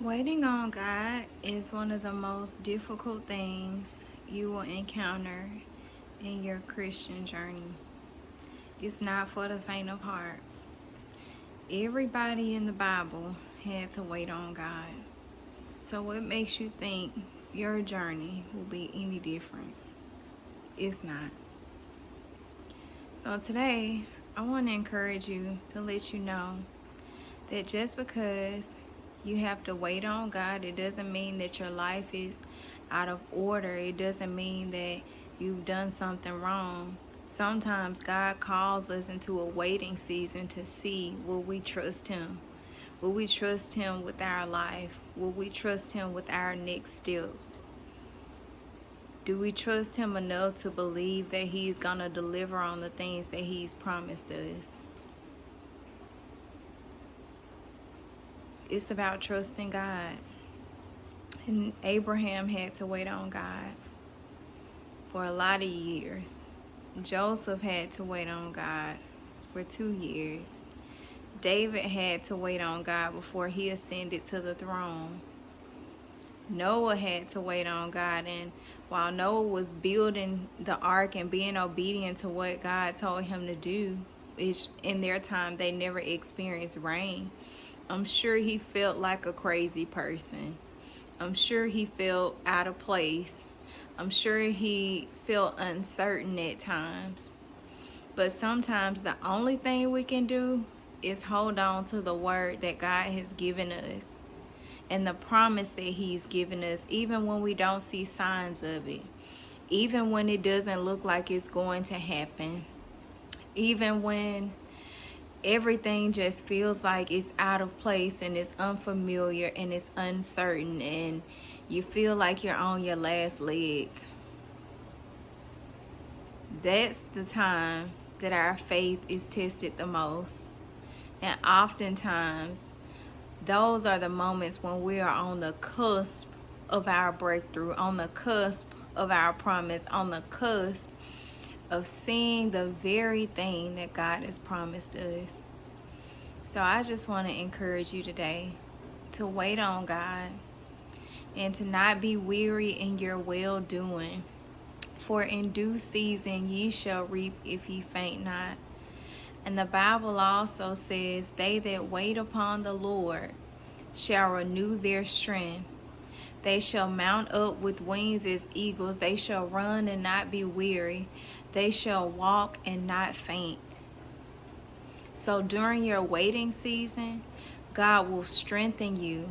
Waiting on God is one of the most difficult things you will encounter in your Christian journey. It's not for the faint of heart. Everybody in the Bible had to wait on God. So what makes you think your journey will be any different? It's not. So today, I want to encourage you to let you know that just because you have to wait on God, it doesn't mean that your life is out of order. It doesn't mean that you've done something wrong. Sometimes God calls us into a waiting season to see, will we trust Him? Will we trust Him with our life? Will we trust Him with our next steps? Do we trust Him enough to believe that He's going to deliver on the things that He's promised us? It's about trusting God. And Abraham had to wait on God for a lot of years. Joseph had to wait on God for 2 years. David had to wait on God before he ascended to the throne. Noah had to wait on God, and while Noah was building the ark and being obedient to what God told him to do, in their time they never experienced rain. I'm sure he felt like a crazy person. I'm sure he felt out of place. I'm sure he felt uncertain at times. But sometimes the only thing we can do is hold on to the word that God has given us and the promise that He's given us, even when we don't see signs of it, even when it doesn't look like it's going to happen, even when everything just feels like it's out of place and it's unfamiliar and it's uncertain and you feel like you're on your last leg. That's the time that our faith is tested the most. And oftentimes, those are the moments when we are on the cusp of our breakthrough, on the cusp of our promise, on the cusp of seeing the very thing that God has promised us. So I just want to encourage you today to wait on God and to not be weary in your well-doing. For in due season ye shall reap if ye faint not. And the Bible also says, they that wait upon the Lord shall renew their strength. They shall mount up with wings as eagles. They shall run and not be weary. They shall walk and not faint. So during your waiting season, God will strengthen you